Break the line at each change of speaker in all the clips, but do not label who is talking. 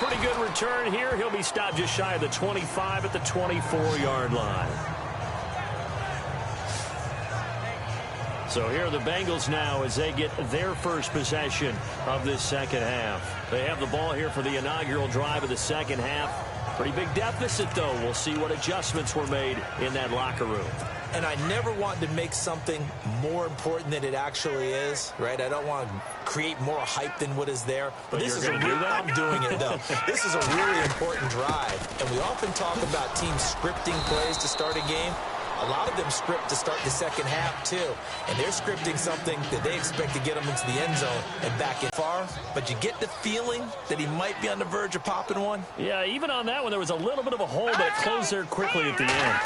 pretty good return here. He'll be stopped just shy of the 25 at the 24-yard line. So here are the Bengals now as they get their first possession of this second half. They have the ball here for the inaugural drive of the second half. Pretty big deficit, though. We'll see what adjustments were made in that locker room.
And I never want to make something more important than it actually is, right? I don't want to create more hype than what is there. But this is a real, I'm doing it, though. This is a really important drive. And we often talk about teams scripting plays to start a game. A lot of them script to start the second half, too. And they're scripting something that they expect to get them into the end zone and back in far. But you get the feeling that he might be on the verge of popping one.
Yeah, even on that one, there was a little bit of a hole, but it closed there quickly at the end.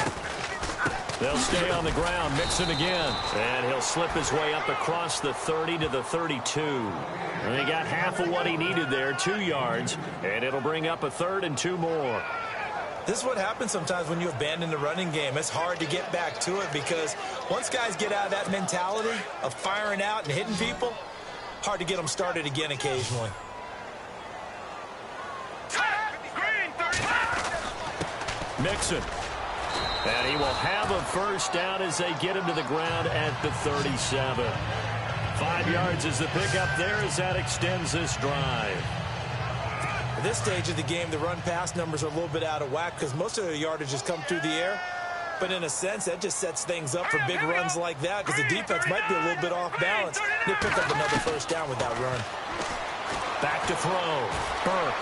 They'll stay on the ground, Mixon again. And he'll slip his way up across the 30 to the 32. And he got half of what he needed there, 2 yards. And it'll bring up a 3rd and 2 more.
This is what happens sometimes when you abandon the running game. It's hard to get back to it because once guys get out of that mentality of firing out and hitting people, hard to get them started again occasionally.
Mixon. And he will have a first down as they get him to the ground at the 37. 5 yards is the pickup there as that extends this drive.
At this stage of the game, the run-pass numbers are a little bit out of whack because most of the yardage has come through the air. But in a sense, that just sets things up for big runs like that because the defense might be a little bit off balance. They pick up another first down with that run.
Back to throw. Burke.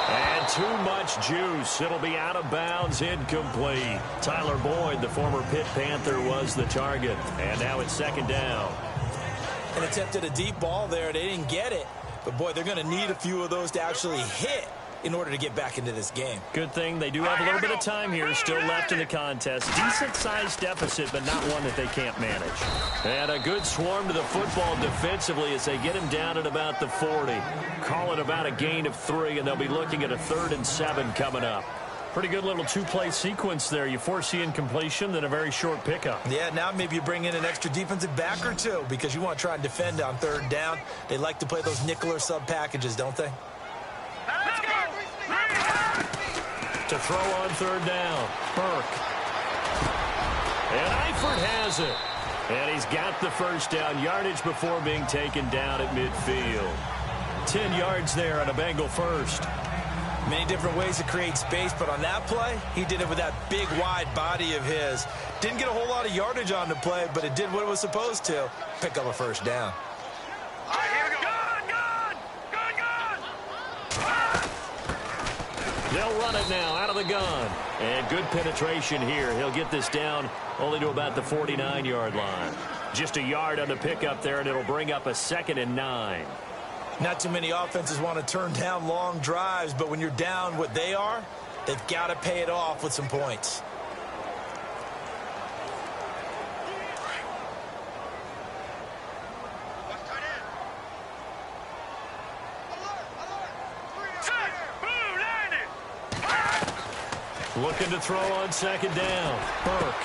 And too much juice. It'll be out of bounds, incomplete. Tyler Boyd, the former Pitt Panther, was the target. And now it's second down.
And attempted a deep ball there. They didn't get it. But, boy, they're going to need a few of those to actually hit in order to get back into this game.
Good thing they do have a little bit of time here still left in the contest. Decent-sized deficit, but not one that they can't manage. And a good swarm to the football defensively as they get him down at about the 40. Call it about a gain of 3, and they'll be looking at a 3rd and 7 coming up. Pretty good little 2-play sequence there. You force the incompletion, then a very short pickup.
Yeah, now maybe you bring in an extra defensive back or two because you want to try and defend on 3rd down. They like to play those nickel or sub packages, don't they?
Let's go.
To throw on 3rd down, Burke. And Eifert has it. And he's got the first down yardage before being taken down at midfield. 10 yards there on a Bengal first.
Many different ways to create space, but on that play, he did it with that big, wide body of his. Didn't get a whole lot of yardage on the play, but it did what it was supposed to. Pick up a first down.
All right, here we go.
They'll run it now out of the gun. And good penetration here. He'll get this down only to about the 49-yard line. Just a yard on the pickup there, and it'll bring up a 2nd and 9.
Not too many offenses want to turn down long drives, but when you're down what they are, they've got to pay it off with some points.
Looking to throw on 2nd down. Burke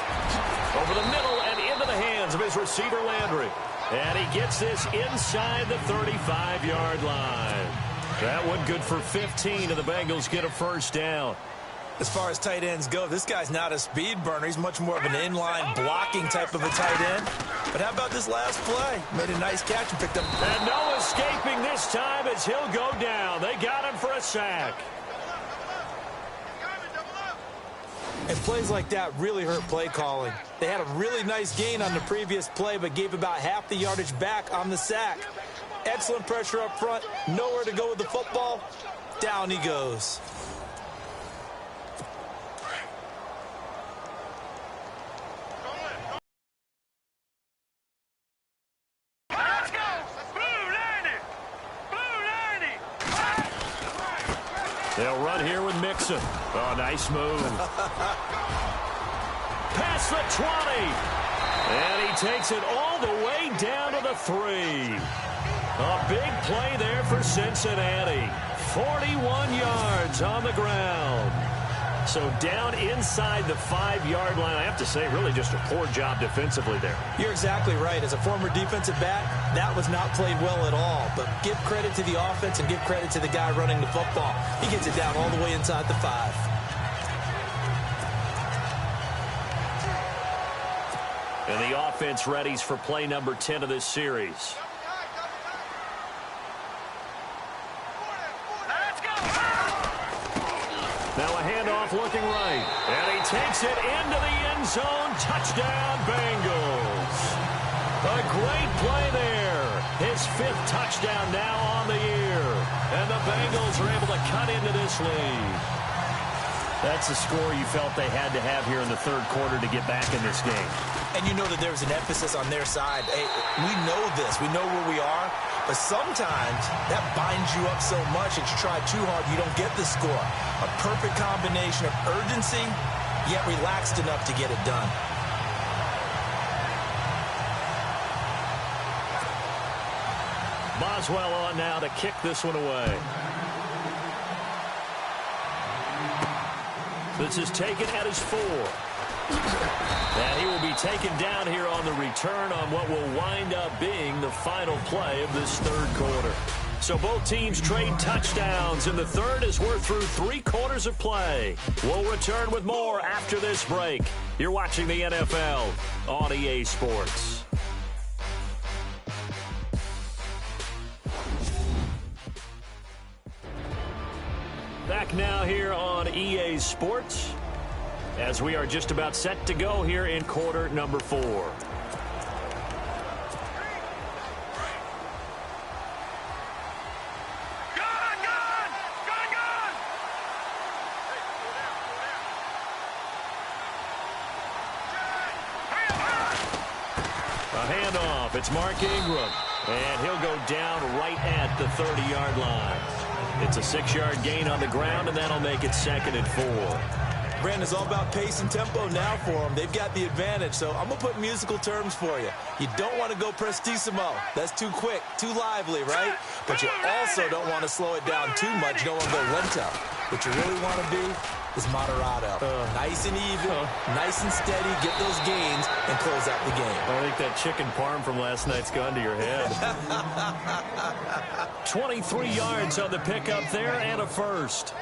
over the middle and into the hands of his receiver Landry. And he gets this inside the 35-yard line. That one good for 15, and the Bengals get a first down.
As far as tight ends go, this guy's not a speed burner. He's much more of an inline blocking type of a tight end. But how about this last play? Made a nice catch and picked up.
And no escaping this time as he'll go down. They got him for a sack.
And plays like that really hurt play calling. They had a really nice gain on the previous play, but gave about half the yardage back on the sack. Excellent pressure up front. Nowhere to go with the football. Down he goes.
Let's go. Blue 90.
They'll run here with Mixon. Oh, nice move. Past the 20. And he takes it all the way down to the 3. A big play there for Cincinnati. 41 yards on the ground. So down inside the 5-yard line. I have to say, really just a poor job defensively there.
You're exactly right. As a former defensive back, that was not played well at all. But give credit to the offense and give credit to the guy running the football. He gets it down all the way inside the 5.
And the offense readies for play number 10 of this series. Now a handoff looking right. And he takes it into the end zone. Touchdown, Bengals. A great play there. His 5th touchdown now on the year. And the Bengals are able to cut into this lead. That's the score you felt they had to have here in the 3rd quarter to get back in this game.
And you know that there's an emphasis on their side. Hey, we know this. We know where we are. But sometimes that binds you up so much that you try too hard, you don't get the score. A perfect combination of urgency, yet relaxed enough to get it done.
Boswell on now to kick this one away. This is taken at his 4. And he will be taken down here on the return on what will wind up being the final play of this 3rd quarter. So both teams trade touchdowns in the 3rd as we're through 3 quarters of play. We'll return with more after this break. You're watching the NFL on EA Sports. Back now here on EA Sports as we are just about set to go here in quarter number 4. A handoff. It's Mark Ingram. And he'll go down right at the 30-yard line. It's a 6-yard gain on the ground, and that'll make it 2nd and 4.
Brandon, it's all about pace and tempo now for them. They've got the advantage, so I'm going to put musical terms for you. You don't want to go prestissimo. That's too quick, too lively, right? But you also don't want to slow it down too much. You don't want to go lento. What you really want to be is moderato. Nice and even, nice and steady, get those gains, and close out the game.
I think that chicken parm from last night's gone to your head. 23 yards on the pickup there and a 1st.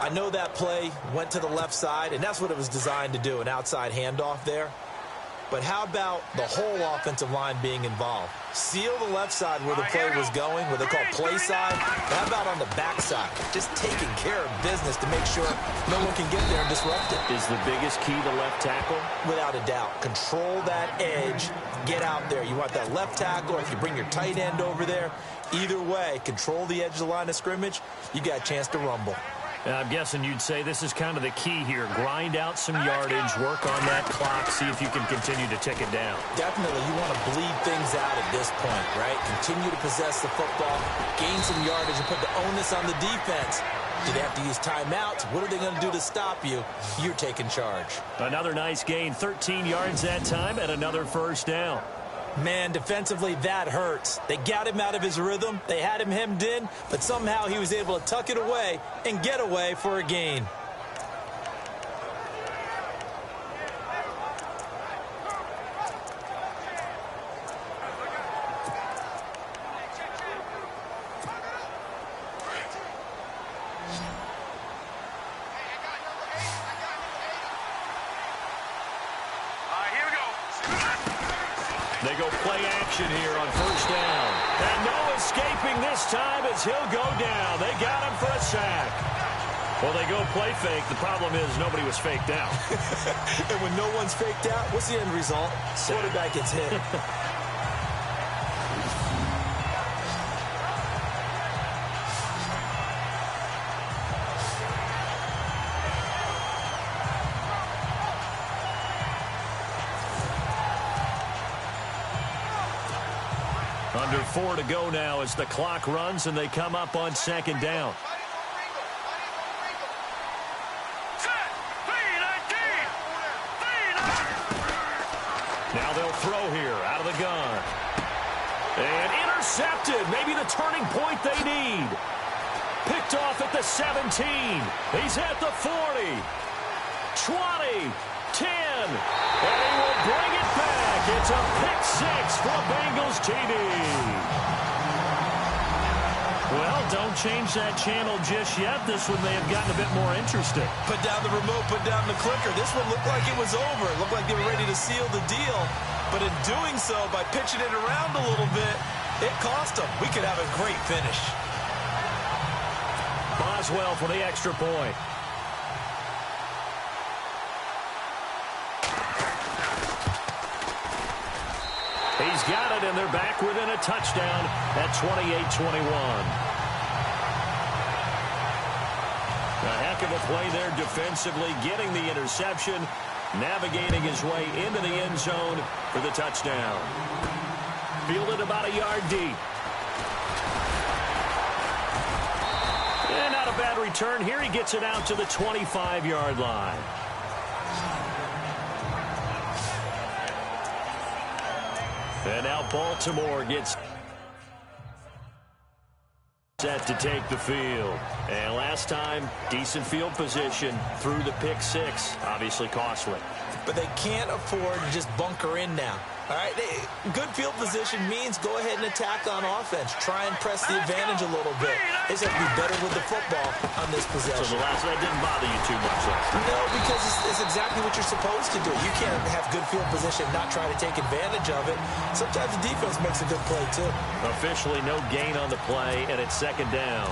I know that play went to the left side, and that's what it was designed to do, an outside handoff there. But how about the whole offensive line being involved? Seal the left side where the play was going, what they call play side. But how about on the back side? Just taking care of business to make sure no one can get there and disrupt it.
Is the biggest key the left tackle?
Without a doubt. Control that edge. Get out there. You want that left tackle, or if you bring your tight end over there, either way, control the edge of the line of scrimmage, you got a chance to rumble.
I'm guessing you'd say this is kind of the key here. Grind out some yardage, work on that clock, see if you can continue to tick it down.
Definitely. You want to bleed things out at this point, right? Continue to possess the football, gain some yardage, and put the onus on the defense. Do they have to use timeouts? What are they going to do to stop you? You're taking charge. Another
nice gain, 13 yards that time, and another 1st down.
Man, defensively, that hurts. They got him out of his rhythm. They had him hemmed in, but somehow he was able to tuck it away and get away for a gain.
They go play action here on 1st down. And no escaping this time as he'll go down. They got him for a sack. Well, they go play fake. The problem is nobody was faked out.
And when no one's faked out, what's the end result? Quarterback gets hit.
Under 4 to go now as the clock runs and they come up on 2nd down. Now they'll throw here out of the gun. And intercepted. Maybe the turning point they need. Picked off at the 17. He's at the 40. 20, 10, and he will bring it back. It's a pick six for Bengals TD. Well, don't change that channel just yet. This one may have gotten a bit more interesting.
Put down the remote, put down the clicker. This one looked like it was over. It looked like they were ready to seal the deal. But in doing so, by pitching it around a little bit, it cost them. We could have a great finish.
Boswell for the extra point. He's got it, and they're back within a touchdown at 28-21. A heck of a play there defensively, getting the interception, navigating his way into the end zone for the touchdown. Fielded about a yard deep. And not a bad return here. He gets it out to the 25-yard line. And now Baltimore gets set to take the field. And last time, decent field position through the pick six. Obviously costly.
But they can't afford to just bunker in now. All right, good field position means go ahead and attack on offense. Try and press the advantage a little bit. They just have to be better with the football on this possession.
So the last one didn't bother you too much last time?
No, because it's exactly what you're supposed to do. You can't have good field position, not try to take advantage of it. Sometimes the defense makes a good play, too.
Officially no gain on the play, and it's second down.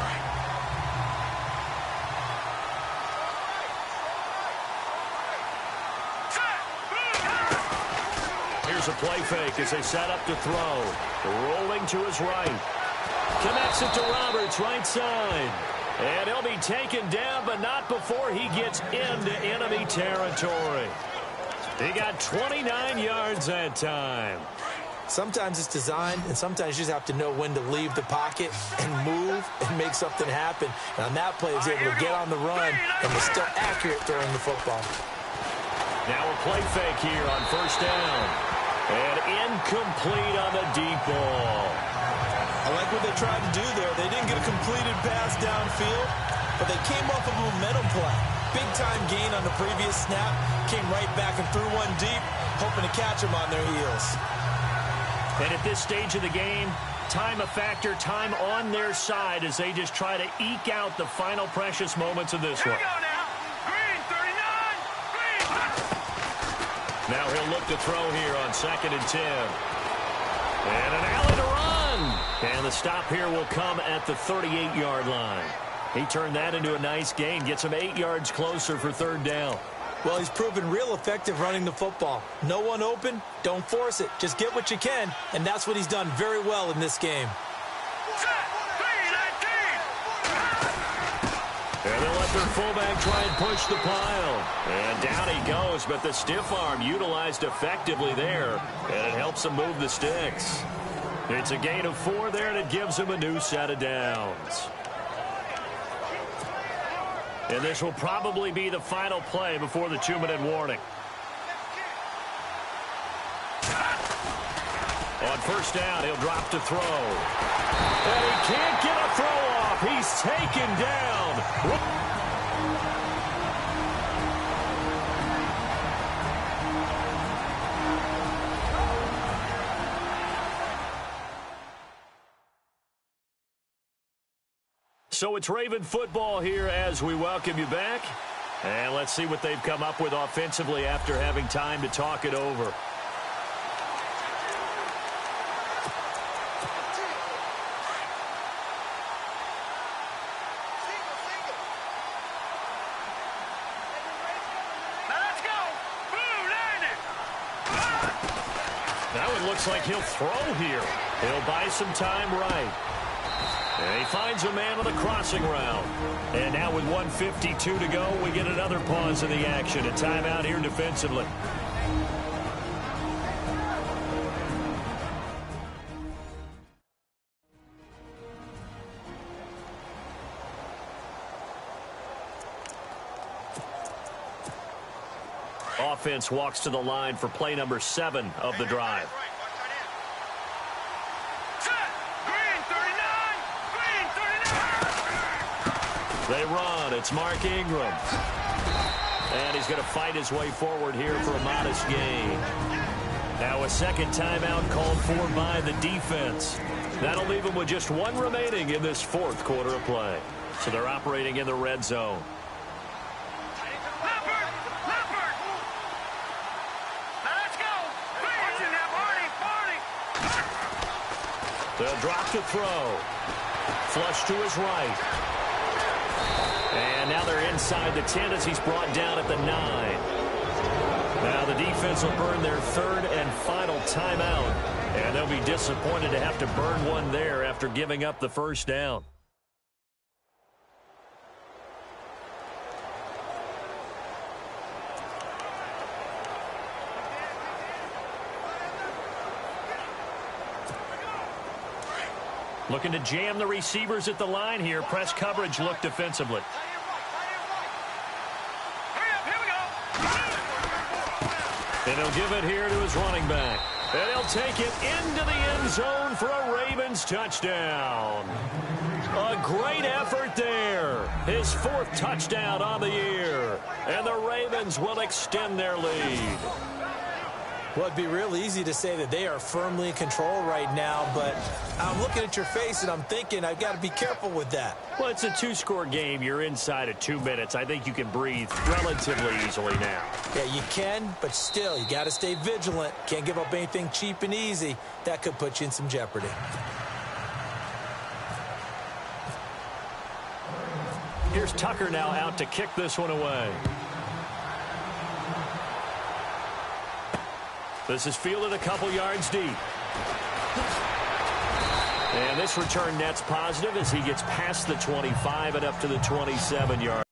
Here's a play fake as they set up to throw. Rolling to his right. Connects it to Roberts, right side. And he'll be taken down, but not before he gets into enemy territory. He got 29 yards that time.
Sometimes it's designed, and sometimes you just have to know when to leave the pocket and move and make something happen. And on that play, he was able to get on the run and was still accurate throwing the football.
Now a play fake here on first down. And incomplete on the deep ball.
I like what they tried to do there. They didn't get a completed pass downfield, but they came off of a momentum play. Big-time gain on the previous snap. Came right back and threw one deep, hoping to catch them on their heels.
And at this stage of the game, time a factor, time on their side as they just try to eke out the final precious moments of this one.
Here we go now. Green, 39. Green.
Now he'll look to throw here on 2nd and 10. And an alley to run. And the stop here will come at the 38-yard line. He turned that into a nice gain. Gets him 8 yards closer for third down.
Well, he's proven real effective running the football. No one open, don't force it. Just get what you can, and that's what he's done very well in this game.
And they'll let their fullback try and push the pile. And down he goes, but the stiff arm utilized effectively there. And it helps him move the sticks. It's a gain of 4 there, and it gives him a new set of downs. And this will probably be the final play before the 2-minute warning. On first down, he'll drop to throw. And he can't get a throw off. He's taken down. So it's Raven football here as we welcome you back. And let's see what they've come up with offensively after having time to talk it over. Now it looks like he'll throw here. He'll buy some time right. And he finds a man on the crossing route. And now with 1:52 to go, we get another pause in the action. A timeout here defensively. Offense walks to the line for play number 7 of the drive. They run. It's Mark Ingram. And he's going to fight his way forward here for a modest gain. Now a second timeout called for by the defense. That'll leave him with just one remaining in this fourth quarter of play. So they're operating in the red zone. They'll drop to throw. Flush to his right. And now they're inside the 10 as he's brought down at the 9. Now the defense will burn their third and final timeout. And they'll be disappointed to have to burn one there after giving up the first down. Looking to jam the receivers at the line here. Press coverage look defensively. And he'll give it here to his running back. And he'll take it into the end zone for a Ravens touchdown. A great effort there. His fourth touchdown on the year. And the Ravens will extend their lead.
Well, it'd be real easy to say that they are firmly in control right now, but I'm looking at your face and I'm thinking I've got to be careful with that.
Well, it's a two-score game. You're inside of 2 minutes. I think you can breathe relatively easily now.
Yeah, you can, but still, you got to stay vigilant. Can't give up anything cheap and easy. That could put you in some jeopardy.
Here's Tucker now out to kick this one away. This is fielded a couple yards deep. And this return net's positive as he gets past the 25 and up to the 27-yard.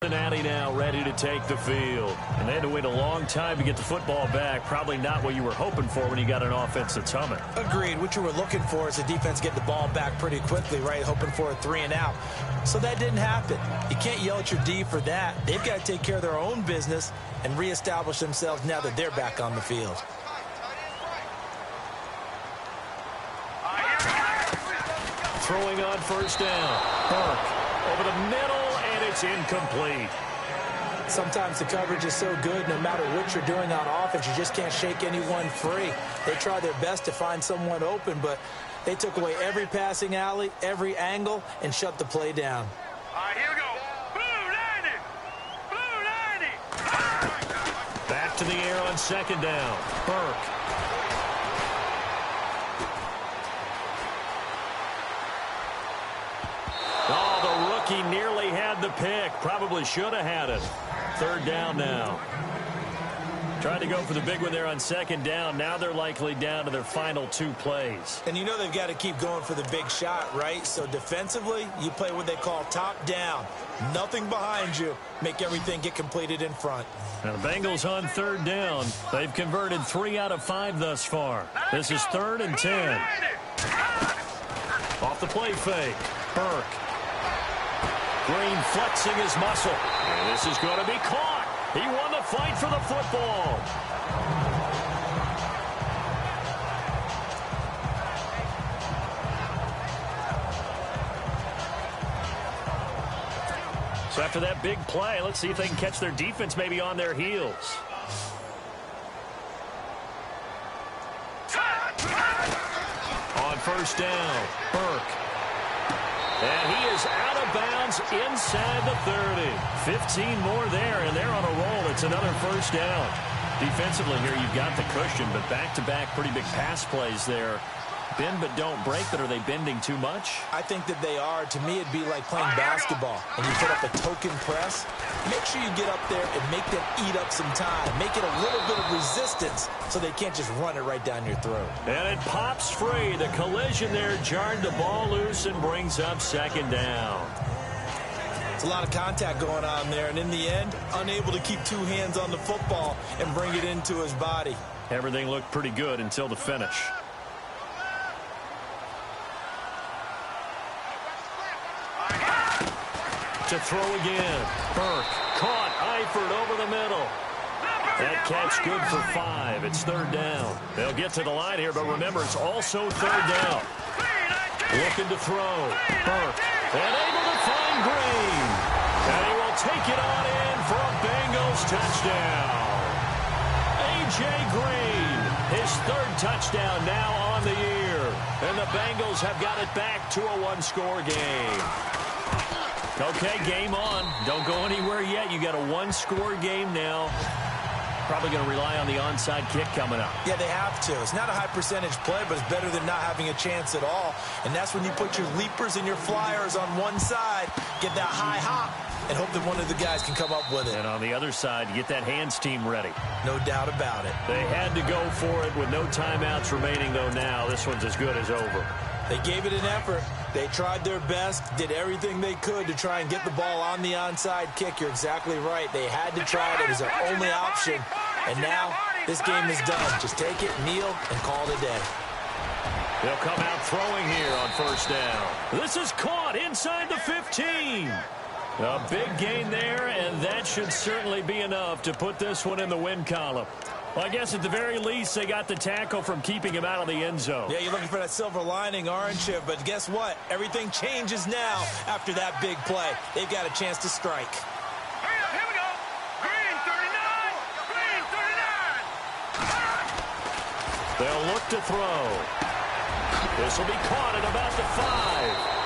Cincinnati now ready to take the field. And they had to wait a long time to get the football back. Probably not what you were hoping for when you got an offense that's humming.
Agreed. What you were looking for is the defense getting the ball back pretty quickly, right? Hoping for a 3 and out. So that didn't happen. You can't yell at your D for that. They've got to take care of their own business and reestablish themselves now that they're back on the field.
Throwing on first down. Burke over the middle. It's incomplete.
Sometimes the coverage is so good, no matter what you're doing on offense, you just can't shake anyone free. They try their best to find someone open, but they took away every passing alley, every angle, and shut the play down.
All right, here we go. Blue 90. Blue 90.
Back to the air on second down. Burke. He nearly had the pick. Probably should have had it. Third down now. Tried to go for the big one there on second down. Now they're likely down to their final 2 plays.
And you know they've got to keep going for the big shot, right? So defensively, you play what they call top down. Nothing behind you. Make everything get completed in front.
Now the Bengals on third down. They've converted 3 out of 5 thus far. This is 3rd and 10. Off the play fake. Burke. Green flexing his muscle. And this is going to be caught. He won the fight for the football. So after that big play, let's see if they can catch their defense maybe on their heels. On first down, Burke. And he is out of bounds inside the 30. 15 more there, and they're on a roll. It's another first down. Defensively here, you've got the cushion, but back-to-back pretty big pass plays there. Bend but don't break, but are they bending too much?
I think that they are. To me, it'd be like playing basketball, and you put up a token press. Make sure you get up there and make them eat up some time. Make it a little bit of resistance so they can't just run it right down your throat.
And it pops free. The collision there jarred the ball loose and brings up second down.
It's a lot of contact going on there, and in the end, unable to keep 2 hands on the football and bring it into his body.
Everything looked pretty good until the finish. To throw again. Burke caught. Eifert over the middle. That catch good for 5. It's third down. They'll get to the line here, but remember, it's also third down. Looking to throw. Burke And able to find Green. And he will take it on in for a Bengals touchdown. A.J. Green, his third touchdown now on the year. And the Bengals have got it back to a one-score game. Okay, game on. Don't go anywhere yet. You got a one-score game now. Probably going to rely on the onside kick coming up.
Yeah, they have to. It's not a high-percentage play, but it's better than not having a chance at all. And that's when you put your leapers and your flyers on one side, get that high hop, and hope that one of the guys can come up with it.
And on the other side, get that hands team ready.
No doubt about it.
They had to go for it with no timeouts remaining, though, now. This one's as good as over.
They gave it an effort. They tried their best, did everything they could to try and get the ball on the onside kick. You're exactly right. They had to try it. It was their only option. And now this game is done. Just take it, kneel, and call it a day.
They'll come out throwing here on first down. This is caught inside the 15. A big gain there, and that should certainly be enough to put this one in the win column. Well, I guess at the very least, they got the tackle from keeping him out of the end zone.
Yeah, you're looking for that silver lining, aren't you? But guess what? Everything changes now after that big play. They've got a chance to strike.
Hurry up, here we go. Green 39. Green 39.
They'll look to throw. This will be caught at about the 5.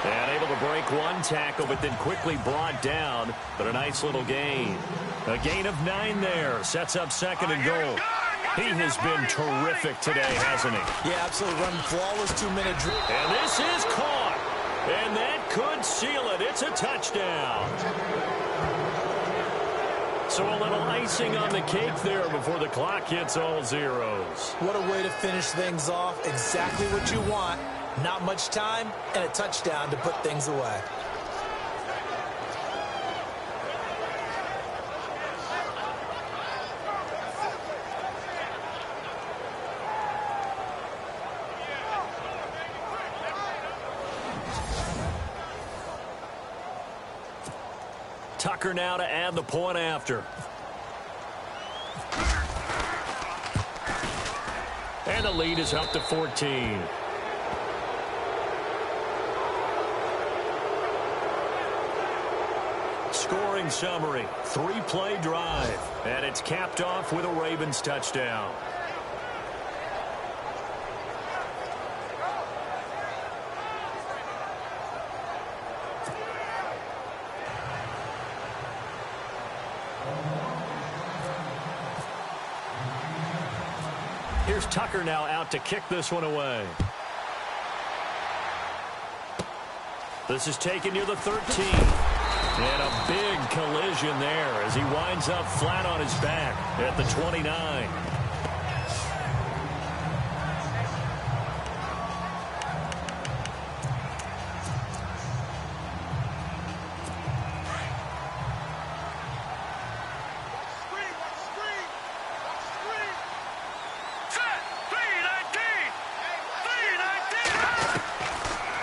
And able to break one tackle, but then quickly brought down. But a nice little gain. A gain of 9 there. Sets up second and goal. He has been terrific today, hasn't he?
Yeah, absolutely. Running flawless 2-minute drill.
And this is caught. And that could seal it. It's a touchdown. So a little icing on the cake there before the clock hits all zeros.
What a way to finish things off. Exactly what you want. Not much time and a touchdown to put things away.
Tucker now to add the point after. And the lead is up to 14. Scoring summary, 3-play drive, and it's capped off with a Ravens touchdown. Here's Tucker now out to kick this one away. This is taken near the 13. And a big collision there as he winds up flat on his back at the 29.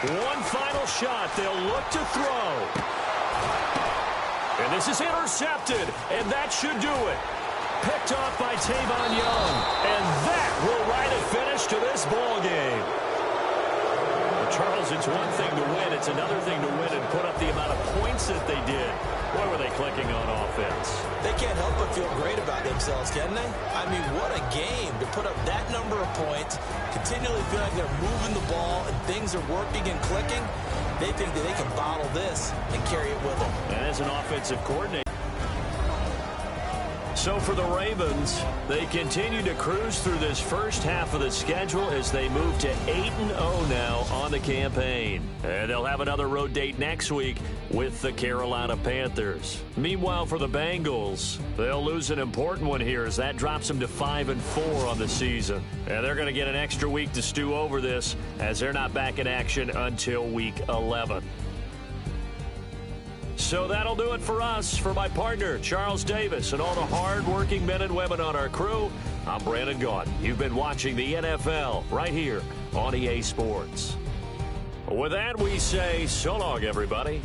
One final shot. They'll look to throw. And this is intercepted, and that should do it. Picked off by Tavon Young, and that will write a finish to this ball game. Well, Charles, it's one thing to win. It's another thing to win and put up the amount of points that they did. Boy, were they clicking on offense.
They can't help but feel great about themselves, can they? I mean, what a game to put up that number of points, continually feel like they're moving the ball, and things are working and clicking. They think that they can bottle this and carry it with them.
And as an offensive coordinator. So for the Ravens, they continue to cruise through this first half of the schedule as they move to 8-0 now on the campaign. And they'll have another road date next week with the Carolina Panthers. Meanwhile, for the Bengals, they'll lose an important one here as that drops them to 5-4 on the season. And they're going to get an extra week to stew over this as they're not back in action until week 11. So that'll do it for us. For my partner, Charles Davis, and all the hard-working men and women on our crew, I'm Brandon Gaudin. You've been watching the NFL right here on EA Sports. With that, we say so long, everybody.